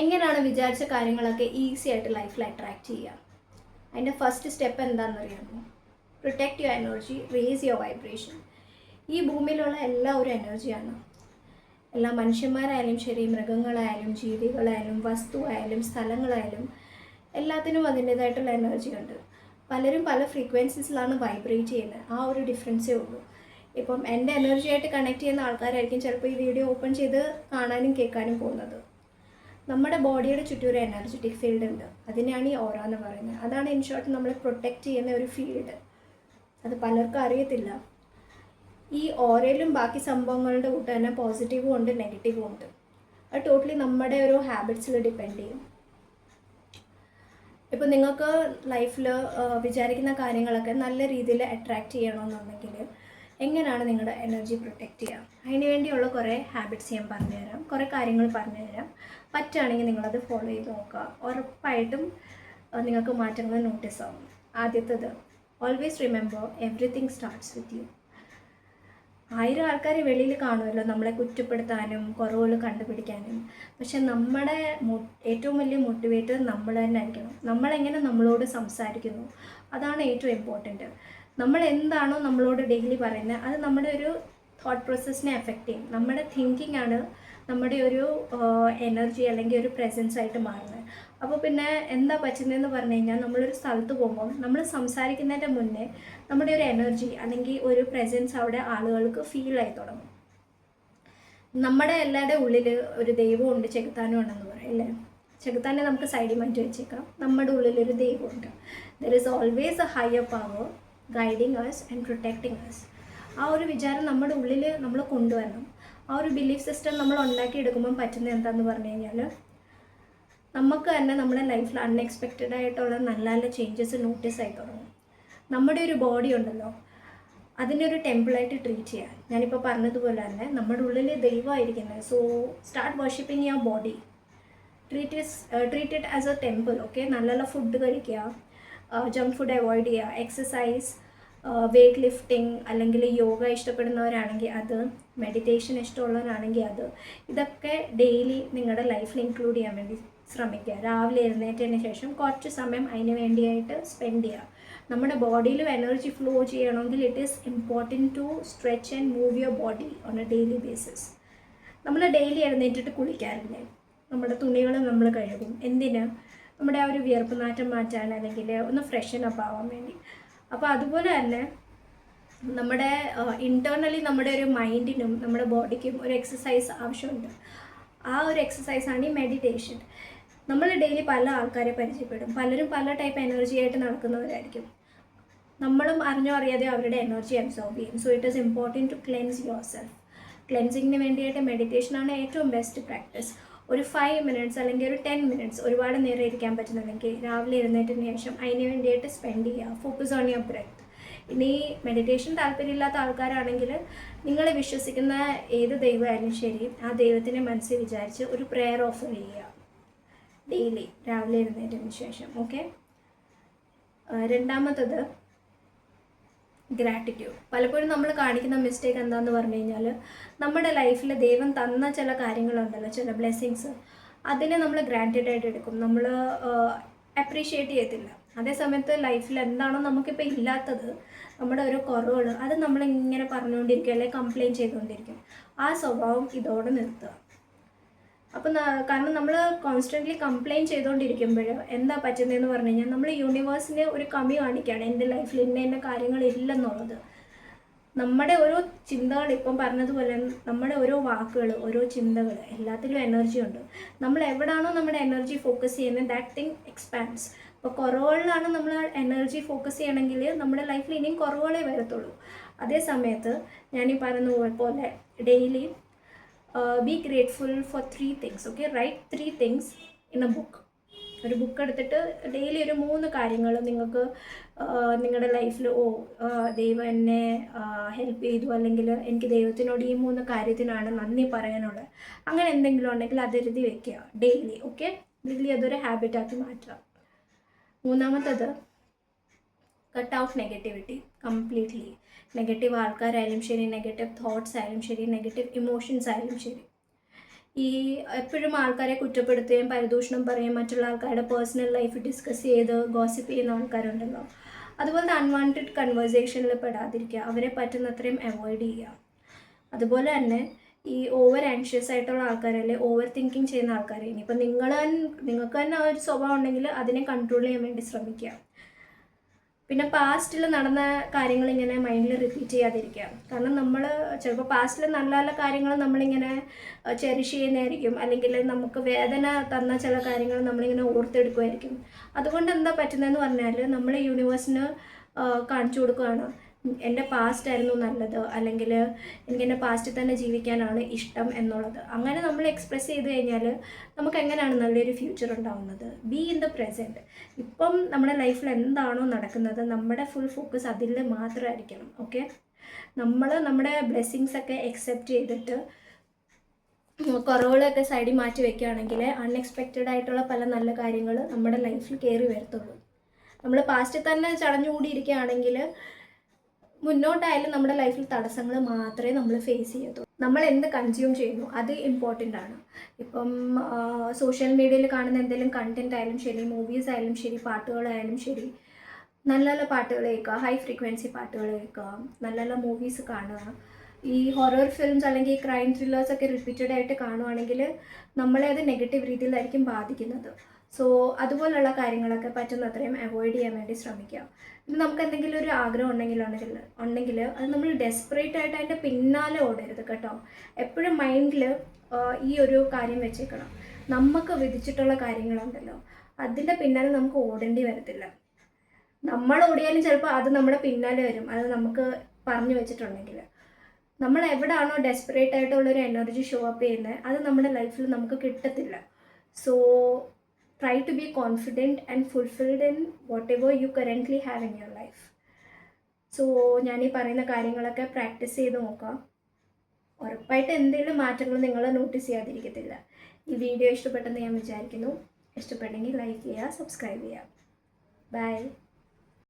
എങ്ങനെയാണ് വിചാരിച്ച കാര്യങ്ങളൊക്കെ ഈസി ആയിട്ട് ലൈഫിൽ അട്രാക്റ്റ് ചെയ്യുക? അതിൻ്റെ ഫസ്റ്റ് സ്റ്റെപ്പ് എന്താണെന്നറിയാമോ? Protect your energy, raise your vibration. ഈ ഭൂമിയിലുള്ള എല്ലാം ഒരു എനർജിയാണ്. എല്ലാ മനുഷ്യന്മാരായാലും ശരി, മൃഗങ്ങളായാലും ജീവികളായാലും വസ്തുവായാലും സ്ഥലങ്ങളായാലും എല്ലാത്തിനും അതിൻ്റേതായിട്ടുള്ള എനർജി ഉണ്ട്. പലരും പല ഫ്രീക്വൻസീസിലാണ് വൈബ്രേറ്റ് ചെയ്യുന്നത്. ആ ഒരു ഡിഫറൻസേ ഉള്ളൂ. ഇപ്പം എൻ്റെ എനർജിയായിട്ട് കണക്ട് ചെയ്യുന്ന ആൾക്കാരായിരിക്കും ചിലപ്പോൾ ഈ വീഡിയോ ഓപ്പൺ ചെയ്ത് കാണാനും കേൾക്കാനും പോകുന്നത്. നമ്മുടെ ബോഡിയുടെ ചുറ്റും ഒരു എനർജറ്റിക് ഫീൽഡ് ഉണ്ട്. അതിനെയാണ് ഈ ഓറ എന്ന് പറയുന്നത്. അതാണ് ഇൻ ഷോർട്ട് നമ്മളെ പ്രൊട്ടക്റ്റ് ചെയ്യുന്ന ഒരു ഫീൽഡ്. അത് പലർക്കും അറിയത്തില്ല. ഈ ഓറയിലും ബാക്കി സംഭവങ്ങളുടെ കൂട്ട് തന്നെ പോസിറ്റീവും ഉണ്ട്, നെഗറ്റീവും ഉണ്ട്. അത് ടോട്ടലി നമ്മുടെ ഒരു ഹാബിറ്റ്സിൽ ഡിപ്പെൻഡ് ചെയ്യും. ഇപ്പോൾ നിങ്ങൾക്ക് ലൈഫിൽ വിചാരിക്കുന്ന കാര്യങ്ങളൊക്കെ നല്ല രീതിയിൽ അട്രാക്റ്റ് ചെയ്യണമെന്നുണ്ടെങ്കിൽ എങ്ങനെയാണ് നിങ്ങളുടെ എനർജി പ്രൊട്ടക്റ്റ് ചെയ്യുക? അതിന് വേണ്ടിയുള്ള കുറേ ഹാബിറ്റ്സ് ഞാൻ പറഞ്ഞുതരാം, കുറേ കാര്യങ്ങൾ പറഞ്ഞുതരാം. പറ്റുകയാണെങ്കിൽ നിങ്ങളത് ഫോളോ ചെയ്ത് നോക്കുക. ഉറപ്പായിട്ടും നിങ്ങൾക്ക് മാറ്റങ്ങൾ നോട്ടീസ് ആവും. ആദ്യത്തേത്, always remember everything starts with you. 1000 ആൾക്കാർ വെളിയിൽ കാണുമല്ലോ നമ്മളെ കുറ്റപ്പെടുത്താനും കുറവുകൾ കണ്ടുപിടിക്കാനും. പക്ഷെ നമ്മുടെ ഏറ്റവും വലിയ മോട്ടിവേറ്റർ നമ്മൾ തന്നെ ആയിരിക്കണം. നമ്മളെങ്ങനെ നമ്മളോട് സംസാരിക്കുന്നു അതാണ് ഏറ്റവും ഇമ്പോർട്ടൻറ്റ്. നമ്മൾ എന്താണോ നമ്മളോട് ഡെയിലി പറയുന്നത് അത് നമ്മുടെ ഒരു തോട്ട് പ്രോസസ്സിനെ എഫക്റ്റ് ചെയ്യും. നമ്മുടെ തിങ്കിങ് ആണ് നമ്മുടെ ഒരു എനർജി അല്ലെങ്കിൽ ഒരു പ്രസൻസ് ആയിട്ട് മാറുന്നത്. അപ്പോൾ പിന്നെ എന്താ പറ്റുന്നതെന്ന് പറഞ്ഞു കഴിഞ്ഞാൽ, നമ്മളൊരു സ്ഥലത്ത് പോകുമ്പോൾ നമ്മൾ സംസാരിക്കുന്നതിൻ്റെ മുന്നേ നമ്മുടെ ഒരു എനർജി അല്ലെങ്കിൽ ഒരു പ്രസൻസ് അവിടെ ആളുകൾക്ക് ഫീൽ ആയി തുടങ്ങും. നമ്മുടെ എല്ലാവരുടെ ഉള്ളിൽ ഒരു ദൈവമുണ്ട്, ചെകുത്താനും ഉണ്ടെന്ന് പറയും അല്ലേ? ചെകുത്താനെ നമുക്ക് സൈഡിൽ മാറ്റി വെച്ചേക്കാം. നമ്മുടെ ഉള്ളിലൊരു ദൈവമുണ്ട്. There is always a higher power guiding us and protecting us. ആ ഒരു വിചാരം നമ്മുടെ ഉള്ളിൽ നമ്മൾ കൊണ്ടുവരണം. ആ ഒരു ബിലീഫ് സിസ്റ്റം നമ്മൾ ഉണ്ടാക്കിയെടുക്കുമ്പം പറ്റുന്നത് എന്താണെന്ന് പറഞ്ഞു കഴിഞ്ഞാൽ, നമുക്ക് തന്നെ നമ്മുടെ ലൈഫിൽ അൺഎക്സ്പെക്റ്റഡ് ആയിട്ടുള്ള നല്ല നല്ല ചേഞ്ചസ് നോട്ടീസ് ആയി തുടങ്ങും. നമ്മുടെ ഒരു ബോഡി ഉണ്ടല്ലോ, അതിനെ ഒരു ടെമ്പിളായിട്ട് ട്രീറ്റ് ചെയ്യാൻ, ഞാനിപ്പോൾ പറഞ്ഞതുപോലെ തന്നെ നമ്മുടെ ഉള്ളിൽ ദൈവമായിരിക്കുന്നത്. So start worshipping your body. Treat it as a temple. Okay, നല്ല നല്ല ഫുഡ് കഴിക്കുക, ജങ്ക് ഫുഡ് അവോയ്ഡ് ചെയ്യുക, എക്സസൈസ്, വെയ്റ്റ് ലിഫ്റ്റിംഗ് അല്ലെങ്കിൽ യോഗ ഇഷ്ടപ്പെടുന്നവരാണെങ്കിൽ അത്, മെഡിറ്റേഷൻ ഇഷ്ടമുള്ളവരാണെങ്കിൽ അത്. ഇതൊക്കെ ഡെയിലി നിങ്ങളുടെ ലൈഫിൽ ഇൻക്ലൂഡ് ചെയ്യാൻ വേണ്ടി ശ്രമിക്കുക. രാവിലെ എഴുന്നേറ്റതിന് ശേഷം കുറച്ച് സമയം അതിന് വേണ്ടിയായിട്ട് സ്പെൻഡ് ചെയ്യുക. നമ്മുടെ ബോഡിയിലും എനർജി ഫ്ലോ ചെയ്യണമെങ്കിൽ it is important to stretch and move your body on a daily basis. നമ്മൾ ഡെയിലി എഴുന്നേറ്റിട്ട് കുളിക്കാറില്ലേ? നമ്മുടെ തുണികൾ നമ്മൾ കഴുകും. എന്തിന്? നമ്മുടെ ആ ഒരു വിയർപ്പ് നാറ്റം മാറ്റാൻ, അല്ലെങ്കിൽ ഒന്ന് ഫ്രഷൻ അപ്പ് ആവാൻ വേണ്ടി. അപ്പോൾ അതുപോലെ തന്നെ നമ്മുടെ ഇൻറ്റേർണലി നമ്മുടെ ഒരു മൈൻഡിനും നമ്മുടെ ബോഡിക്കും ഒരു എക്സസൈസ് ആവശ്യമുണ്ട്. ആ ഒരു എക്സസൈസാണ് ഈ മെഡിറ്റേഷൻ. നമ്മൾ ഡെയിലി പല ആൾക്കാരെ പരിചയപ്പെടും. പലരും പല ടൈപ്പ് എനർജി ആയിട്ട് നടക്കുന്നവരായിരിക്കും. നമ്മളും അറിഞ്ഞോ അറിയാതെ അവരുടെ എനർജി അബ്സോർബ് ചെയ്യും. So it is important to cleanse yourself. ക്ലെൻസിങ്ങിന് വേണ്ടിയിട്ട് മെഡിറ്റേഷനാണ് ഏറ്റവും ബെസ്റ്റ് പ്രാക്ടീസ്. ഒരു 5 മിനിറ്റ്സ് അല്ലെങ്കിൽ ഒരു 10 മിനിറ്റ്സ്, ഒരുപാട് നേരം ഇരിക്കാൻ പറ്റുന്നുണ്ടെങ്കിൽ രാവിലെ എഴുന്നേറ്റതിന് ശേഷം അതിന് വേണ്ടിയിട്ട് സ്പെൻഡ് ചെയ്യുക. Focus on your breath. ഇനി മെഡിറ്റേഷൻ താല്പര്യമില്ലാത്ത ആൾക്കാരാണെങ്കിൽ നിങ്ങൾ വിശ്വസിക്കുന്ന ഏത് ദൈവമായാലും ശരി, ആ ദൈവത്തിനെ മനസ്സിൽ വിചാരിച്ച് ഒരു പ്രെയർ ഓഫർ ചെയ്യുക ഡെയിലി രാവിലെ എഴുന്നേറ്റതിന് ശേഷം. ഓക്കെ. രണ്ടാമത്തത്, ഗ്രാറ്റിറ്റ്യൂഡ്. പലപ്പോഴും നമ്മൾ കാണിക്കുന്ന മിസ്റ്റേക്ക് എന്താണെന്ന് പറഞ്ഞു കഴിഞ്ഞാൽ, നമ്മുടെ ലൈഫിൽ ദൈവം തന്ന ചില കാര്യങ്ങളുണ്ടല്ലോ, ചില ബ്ലെസ്സിങ്സ്, അതിനെ നമ്മൾ ഗ്രാൻറ്റഡ് ആയിട്ട് എടുക്കും. നമ്മൾ അപ്രീഷിയേറ്റ് ചെയ്യത്തില്ല. അതേസമയത്ത് ലൈഫിൽ എന്താണോ നമുക്കിപ്പോൾ ഇല്ലാത്തത്, നമ്മുടെ ഒരു കുറവുകൾ, അത് നമ്മളിങ്ങനെ പറഞ്ഞുകൊണ്ടിരിക്കും അല്ലെങ്കിൽ കംപ്ലയിൻറ്റ് ചെയ്തുകൊണ്ടിരിക്കും. ആ സ്വഭാവം ഇതോടെ നിർത്തുക. അപ്പം കാരണം നമ്മൾ കോൺസ്റ്റൻ്റ്ലി കംപ്ലയിൻറ്റ് ചെയ്തുകൊണ്ടിരിക്കുമ്പോൾ എന്താ പറ്റുന്നതെന്ന് പറഞ്ഞു കഴിഞ്ഞാൽ, നമ്മൾ യൂണിവേഴ്സിന് ഒരു കമ്മി കാണിക്കുകയാണ്. എൻ്റെ ലൈഫിൽ ഇന്ന കാര്യങ്ങളില്ലെന്നുള്ളത്. നമ്മുടെ ഓരോ ചിന്തകൾ, ഇപ്പം പറഞ്ഞതുപോലെ നമ്മുടെ ഓരോ വാക്കുകൾ, ഓരോ ചിന്തകൾ, എല്ലാത്തിലും എനർജി ഉണ്ട്. നമ്മൾ എവിടെയാണോ നമ്മുടെ എനർജി ഫോക്കസ് ചെയ്യുന്നത്, ദാറ്റ് തിങ് എക്സ്പാൻഡ്സ്. അപ്പോൾ കുറവുകളിലാണ് നമ്മൾ എനർജി ഫോക്കസ് ചെയ്യണമെങ്കിൽ നമ്മുടെ ലൈഫിൽ ഇനിയും കുറവുകളേ വരത്തുള്ളൂ. അതേ സമയത്ത് ഞാനീ പറയുന്ന പോലെ daily be grateful for 3 things. Okay, write 3 things in a book. ഒരു ബുക്ക് എടുത്തിട്ട് ഡെയിലി ഒരു 3 കാര്യങ്ങൾ നിങ്ങൾക്ക് നിങ്ങളുടെ ലൈഫിൽ, ദൈവം എന്നെ ഹെൽപ്പ് ചെയ്തു, അല്ലെങ്കിൽ എനിക്ക് ദൈവത്തിനോട് ഈ 3 കാര്യത്തിനാണ് നന്ദി പറയാനുള്ളത്, അങ്ങനെ എന്തെങ്കിലും ഉണ്ടെങ്കിൽ അത് എഴുതി വെക്കുക ഡെയിലി. ഓക്കെ, ഡെയിലി അതൊരു ഹാബിറ്റാക്കി മാറ്റുക. മൂന്നാമത്തത്, cut out negativity completely. Negative ആൾക്കാരായാലും ശരി, നെഗറ്റീവ് തോട്ട്സ് ആയാലും ശരി, നെഗറ്റീവ് ഇമോഷൻസ് ആയാലും ശരി, ഈ എപ്പോഴും ആൾക്കാരെ കുറ്റപ്പെടുത്തുകയും പരിദൂഷണം പറയുകയും മറ്റുള്ള ആൾക്കാരുടെ പേഴ്സണൽ ലൈഫ് ഡിസ്കസ് ചെയ്ത് ഗോസിപ്പ് ചെയ്യുന്ന ആൾക്കാരുണ്ടല്ലോ. അതുപോലത്തെ അൺവാണ്ടഡ് കൺവേഴ്സേഷനിൽ പെടാതിരിക്കുക, അവരെ പറ്റുന്നത്രയും അവോയ്ഡ് ചെയ്യുക. അതുപോലെ തന്നെ ഈ ഓവർ ആൻഷ്യസ് ആയിട്ടുള്ള ആൾക്കാരല്ലേ, ഓവർ തിങ്കിങ് ചെയ്യുന്ന ആൾക്കാർ, ഇനിയിപ്പോൾ നിങ്ങൾക്ക് തന്നെ ആ ഒരു സ്വഭാവം ഉണ്ടെങ്കിൽ അതിനെ കൺട്രോൾ ചെയ്യാൻ വേണ്ടി ശ്രമിക്കുക. പിന്നെ പാസ്റ്റിൽ നടന്ന കാര്യങ്ങൾ ഇങ്ങനെ മൈൻഡിൽ റിപ്പീറ്റ് ചെയ്യാതിരിക്കുക. കാരണം നമ്മൾ ചിലപ്പോൾ പാസ്റ്റിൽ നല്ല നല്ല കാര്യങ്ങൾ നമ്മളിങ്ങനെ ചെറിഷ് ചെയ്യുന്നതായിരിക്കും, അല്ലെങ്കിൽ നമുക്ക് വേദന തന്ന ചില കാര്യങ്ങൾ നമ്മളിങ്ങനെ ഓർത്തെടുക്കുമായിരിക്കും. അതുകൊണ്ട് എന്താ പറ്റുന്നതെന്ന് പറഞ്ഞാൽ നമ്മൾ യൂണിവേഴ്സിന് കാണിച്ചു കൊടുക്കുകയാണ് എൻ്റെ പാസ്റ്റ് ആയിരുന്നു നല്ലത്, അല്ലെങ്കിൽ എനിക്ക് എൻ്റെ പാസ്റ്റിൽ തന്നെ ജീവിക്കാനാണ് ഇഷ്ടം എന്നുള്ളത്. അങ്ങനെ നമ്മൾ എക്സ്പ്രസ് ചെയ്ത് കഴിഞ്ഞാൽ നമുക്ക് എങ്ങനെയാണ് നല്ലൊരു ഫ്യൂച്ചർ ഉണ്ടാവുന്നത്? Be in the present. ഇപ്പം നമ്മുടെ ലൈഫിൽ എന്താണോ നടക്കുന്നത് നമ്മുടെ ഫുൾ ഫോക്കസ് അതിൽ മാത്രമായിരിക്കണം. ഓക്കെ, നമ്മൾ നമ്മുടെ ബ്ലെസ്സിങ്സ് ഒക്കെ അക്സെപ്റ്റ് ചെയ്തിട്ട് കുറവുകളൊക്കെ സൈഡിൽ മാറ്റി വെക്കുകയാണെങ്കിൽ അൺഎക്സ്പെക്റ്റഡ് ആയിട്ടുള്ള പല നല്ല കാര്യങ്ങൾ നമ്മുടെ ലൈഫിൽ കയറി വരത്തുള്ളൂ. നമ്മൾ പാസ്റ്റിൽ തന്നെ ചടഞ്ഞുകൂടിയിരിക്കുകയാണെങ്കിൽ മുന്നോട്ടായാലും നമ്മുടെ ലൈഫിൽ തടസ്സങ്ങൾ മാത്രമേ നമ്മൾ ഫേസ് ചെയ്യത്തുള്ളൂ. നമ്മൾ എന്ത് കൺസ്യൂം ചെയ്യുന്നു അത് ഇമ്പോർട്ടൻ്റ് ആണ്. ഇപ്പം സോഷ്യൽ മീഡിയയിൽ കാണുന്ന എന്തെങ്കിലും കണ്ടൻറ് ആയാലും ശരി, മൂവീസ് ആയാലും ശരി, പാട്ടുകളായാലും ശരി, നല്ല നല്ല പാട്ടുകൾ കേൾക്കുക, ഹൈ ഫ്രീക്വൻസി പാട്ടുകൾ കേൾക്കുക, നല്ല നല്ല മൂവീസ് കാണുക. ഈ ഹൊറർ ഫിലിംസ് അല്ലെങ്കിൽ ക്രൈം ത്രില്ലേഴ്സൊക്കെ റിപ്പീറ്റഡ് ആയിട്ട് കാണുവാണെങ്കിൽ നമ്മളെ അത് നെഗറ്റീവ് രീതിയിലായിരിക്കും ബാധിക്കുന്നത്. സോ അതുപോലുള്ള കാര്യങ്ങളൊക്കെ പറ്റുന്നത്രയും അവോയ്ഡ് ചെയ്യാൻ വേണ്ടി ശ്രമിക്കുക. ഇപ്പം നമുക്ക് എന്തെങ്കിലും ഒരു ആഗ്രഹം ഉണ്ടെങ്കിൽ അത് നമ്മൾ ഡെസ്പറേറ്റ് ആയിട്ട് അതിൻ്റെ പിന്നാലെ ഓടരുത് കേട്ടോ. എപ്പോഴും മൈൻഡിൽ ഈ ഒരു കാര്യം വെച്ചേക്കണം, നമുക്ക് വിധിച്ചിട്ടുള്ള കാര്യങ്ങളുണ്ടല്ലോ അതിൻ്റെ പിന്നാലെ നമുക്ക് ഓടേണ്ടി വരത്തില്ല. നമ്മൾ ഓടിയാലും ചിലപ്പോൾ അത് നമ്മുടെ പിന്നാലെ വരും, അത് നമുക്ക് പറഞ്ഞു വെച്ചിട്ടുണ്ടെങ്കിൽ. നമ്മൾ എവിടെയാണോ ഡെസ്പറേറ്റ് ആയിട്ടുള്ളൊരു എനർജി ഷോ അപ്പ് ചെയ്യുന്നത് അത് നമ്മുടെ ലൈഫിൽ നമുക്ക് കിട്ടത്തില്ല. So try to be confident and fulfilled in whatever you currently have in your life. So ഞാൻ ഈ പറയുന്ന കാര്യങ്ങളൊക്കെ പ്രാക്ടീസ് ചെയ്ത് നോക്കാം. ഉറപ്പായിട്ട് എന്തെങ്കിലും മാറ്റങ്ങൾ നിങ്ങൾ നോട്ടീസ് ചെയ്യാതിരിക്കത്തില്ല. ഈ വീഡിയോ ഇഷ്ടപ്പെട്ടെന്ന് ഞാൻ വിചാരിക്കുന്നു. ഇഷ്ടപ്പെട്ടെങ്കിൽ ലൈക്ക് ചെയ്യുക, സബ്സ്ക്രൈബ് ചെയ്യുക. ബൈ.